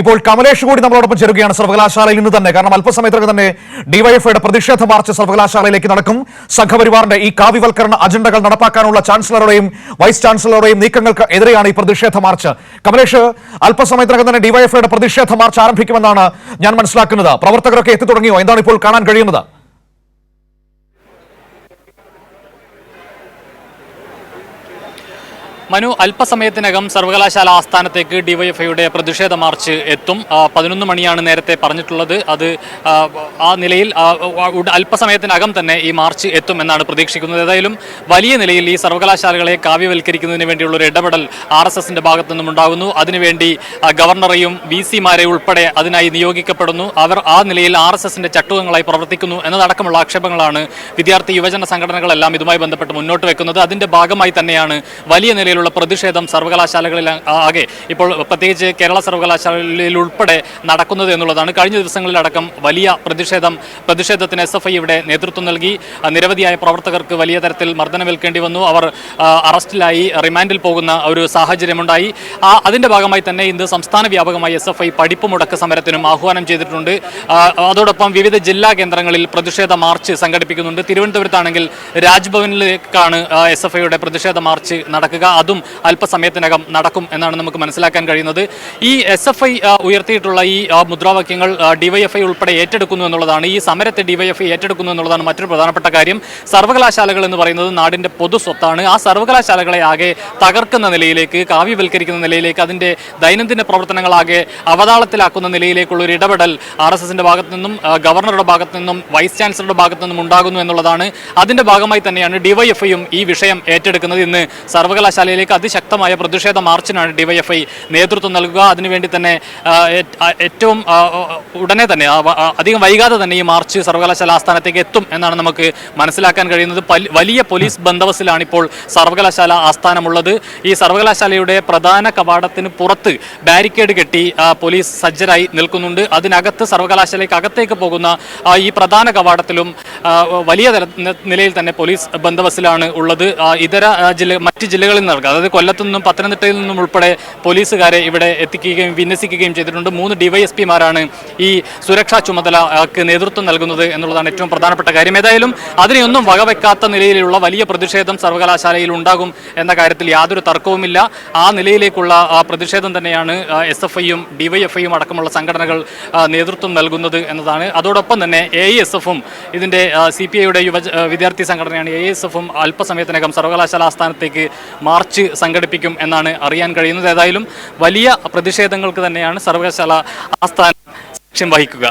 ഇപ്പോൾ കമലേഷ് കൂടി നമ്മളോടൊപ്പം ചേരുകയാണ് സർവകലാശാലയിൽ നിന്ന് തന്നെ. കാരണം അല്പസമയത്തിനകം തന്നെ ഡിവൈഎഫ്ഐയുടെ പ്രതിഷേധ മാർച്ച് സർവകലാശാലയിലേക്ക് നടക്കും. സംഘപരിവാറിന്റെ ഈ കാവ്യവൽക്കരണ അജണ്ടകൾ നടപ്പാക്കാനുള്ള ചാൻസലറുടെയും വൈസ് ചാൻസലറുടെയും നീക്കങ്ങൾക്ക് എതിരെയാണ് ഈ പ്രതിഷേധ മാർച്ച്. കമലേഷ്, അല്പസമയത്തിനകം തന്നെ ഡിവൈഎഫ്ഐയുടെ പ്രതിഷേധ മാർച്ച് ആരംഭിക്കുമെന്നാണ് ഞാൻ മനസ്സിലാക്കുന്നത്. പ്രവർത്തകരൊക്കെ എത്തി തുടങ്ങിയോ? എന്താണ് ഇപ്പോൾ കാണാൻ കഴിയുന്നത്? മനു, അല്പസമയത്തിനകം സർവകലാശാല ആസ്ഥാനത്തേക്ക് ഡിവൈഎഫ്ഐയുടെ പ്രതിഷേധ മാർച്ച് എത്തും. 11 മണിയാണ് നേരത്തെ പറഞ്ഞിട്ടുള്ളത്. അത് ആ നിലയിൽ അല്പസമയത്തിനകം തന്നെ ഈ മാർച്ച് എത്തും എന്നാണ് പ്രതീക്ഷിക്കുന്നത്. ഏതായാലും വലിയ നിലയിൽ ഈ സർവകലാശാലകളെ കാവ്യവൽക്കരിക്കുന്നതിന് വേണ്ടിയുള്ള ഒരു ഇടപെടൽ RSSന്റെ ഭാഗത്തു നിന്നും ഉണ്ടാകുന്നു. അതിനുവേണ്ടി ഗവർണറെയും VC-മാരെ ഉൾപ്പെടെ അതിനായി നിയോഗിക്കപ്പെടുന്നു. അവർ ആ നിലയിൽ RSSന്റെ ചട്ടുകങ്ങളായി പ്രവർത്തിക്കുന്നു എന്നതടക്കമുള്ള ആക്ഷേപങ്ങളാണ് വിദ്യാർത്ഥി യുവജന സംഘടനകളെല്ലാം ഇതുമായി ബന്ധപ്പെട്ട് മുന്നോട്ട് വെക്കുന്നത്. അതിന്റെ ഭാഗമായി തന്നെയാണ് വലിയ നിലയിൽ പ്രതിഷേധം സർവകലാശാലകളിൽ ആകെ ഇപ്പോൾ പ്രത്യേകിച്ച് കേരള സർവകലാശാലയിൽ ഉൾപ്പെടെ നടക്കുന്നത് എന്നുള്ളതാണ്. കഴിഞ്ഞ ദിവസങ്ങളിലടക്കം വലിയ പ്രതിഷേധത്തിന് SFI ഇവിടെ നേതൃത്വം നൽകി. നിരവധിയായ പ്രവർത്തകർക്ക് വലിയ തരത്തിൽ മർദ്ദനമേൽക്കേണ്ടി വന്നു. അവർ അറസ്റ്റിലായി റിമാൻഡിൽ പോകുന്ന ഒരു സാഹചര്യമുണ്ടായി. അതിന്റെ ഭാഗമായി തന്നെ ഇന്ന് സംസ്ഥാന വ്യാപകമായി SFI പഠിപ്പുമുടക്ക് സമരത്തിനും ആഹ്വാനം ചെയ്തിട്ടുണ്ട്. അതോടൊപ്പം വിവിധ ജില്ലാ കേന്ദ്രങ്ങളിൽ പ്രതിഷേധ മാർച്ച് സംഘടിപ്പിക്കുന്നുണ്ട്. തിരുവനന്തപുരത്താണെങ്കിൽ രാജ്ഭവനിലേക്കാണ് SFIയുടെ പ്രതിഷേധ മാർച്ച് നടക്കുക. അതും അല്പസമയത്തിനകം നടക്കും എന്നാണ് നമുക്ക് മനസ്സിലാക്കാൻ കഴിയുന്നത്. ഈ SFI ഉയർത്തിയിട്ടുള്ള ഈ മുദ്രാവാക്യങ്ങൾ ഡിവൈഎഫ്ഐ ഉൾപ്പെടെ ഏറ്റെടുക്കുന്നു എന്നുള്ളതാണ്. ഈ സമരത്തെ ഡിവൈഎഫ്ഐ ഏറ്റെടുക്കുന്നു എന്നുള്ളതാണ് മറ്റൊരു പ്രധാനപ്പെട്ട കാര്യം. സർവകലാശാലകൾ എന്ന് പറയുന്നത് നാടിന്റെ പൊതു സ്വത്താണ്. ആ സർവകലാശാലകളെ ആകെ തകർക്കുന്ന നിലയിലേക്ക്, കാവ്യവൽക്കരിക്കുന്ന നിലയിലേക്ക്, അതിന്റെ ദൈനംദിന പ്രവർത്തനങ്ങളാകെ അവതാളത്തിലാക്കുന്ന നിലയിലേക്കുള്ള ഒരു ഇടപെടൽ RSSന്റെ ഭാഗത്തു നിന്നും ഗവർണറുടെ ഭാഗത്തു നിന്നും വൈസ് ചാൻസലറുടെ ഭാഗത്തു നിന്നും ഉണ്ടാകുന്നു എന്നുള്ളതാണ്. അതിന്റെ ഭാഗമായി തന്നെയാണ് ഡിവൈഎഫ്ഐയും ഈ വിഷയം ഏറ്റെടുക്കുന്നത്. ഇന്ന് സർവകലാശാലയിലേക്ക് അതിശക്തമായ പ്രതിഷേധ മാർച്ചിനാണ് ഡിവൈഎഫ്ഐ നേതൃത്വം നൽകുക. അതിനുവേണ്ടി തന്നെ ഏറ്റവും ഉടനെ തന്നെ അധികം വൈകാതെ തന്നെ ഈ മാർച്ച് സർവകലാശാല ആസ്ഥാനത്തേക്ക് എത്തും എന്നാണ് നമുക്ക് മനസ്സിലാക്കാൻ കഴിയുന്നത്. വലിയ പോലീസ് ബന്ദോബസ്തിലാണ് ഇപ്പോൾ സർവകലാശാല ആസ്ഥാനമുള്ളത്. ഈ സർവകലാശാലയുടെ പ്രധാന കവാടത്തിന് പുറത്ത് ബാരിക്കേഡ് കെട്ടി പോലീസ് സജ്ജരായി നിൽക്കുന്നുണ്ട്. അതിനകത്ത് സർവകലാശാലയ്ക്ക് അകത്തേക്ക് പോകുന്ന ഈ പ്രധാന കവാടത്തിലും വലിയ നിലയിൽ തന്നെ പോലീസ് ബന്ദോബസ്തിലാണ് ഉള്ളത്. മറ്റ് ജില്ലകളിൽ നിന്ന്, അതായത് കൊല്ലത്തു നിന്നും പത്തനംതിട്ടയിൽ നിന്നും ഉൾപ്പെടെ പോലീസുകാരെ ഇവിടെ എത്തിക്കുകയും വിന്യസിക്കുകയും ചെയ്തിട്ടുണ്ട്. 3 DYSP-മാരാണ് ഈ സുരക്ഷാ ചുമതലക്ക് നേതൃത്വം നൽകുന്നത് എന്നുള്ളതാണ് ഏറ്റവും പ്രധാനപ്പെട്ട കാര്യം. ഏതായാലും അതിനെയൊന്നും വകവെക്കാത്ത നിലയിലുള്ള വലിയ പ്രതിഷേധം സർവകലാശാലയിൽ ഉണ്ടാകും എന്ന കാര്യത്തിൽ യാതൊരു തർക്കവുമില്ല. ആ നിലയിലേക്കുള്ള പ്രതിഷേധം തന്നെയാണ് SFI-യും DYFI-യും അടക്കമുള്ള സംഘടനകൾ നേതൃത്വം നൽകുന്നത് എന്നതാണ്. അതോടൊപ്പം തന്നെ AISF-ഉം ഇതിന്റെ CPI-യുടെ വിദ്യാർത്ഥി സംഘടനയാണ് AISF-ഉം അല്പസമയത്തിനകം സർവകലാശാല ആസ്ഥാനത്തേക്ക് മാർച്ച് സംഘടിപ്പിക്കും എന്നാണ് അറിയാൻ കഴിയുന്നത്. ഏതായാലും വലിയ പ്രതിഷേധങ്ങൾക്ക് തന്നെയാണ് സർവകലാശാല ആസ്ഥാനം സാക്ഷ്യം വഹിക്കുക.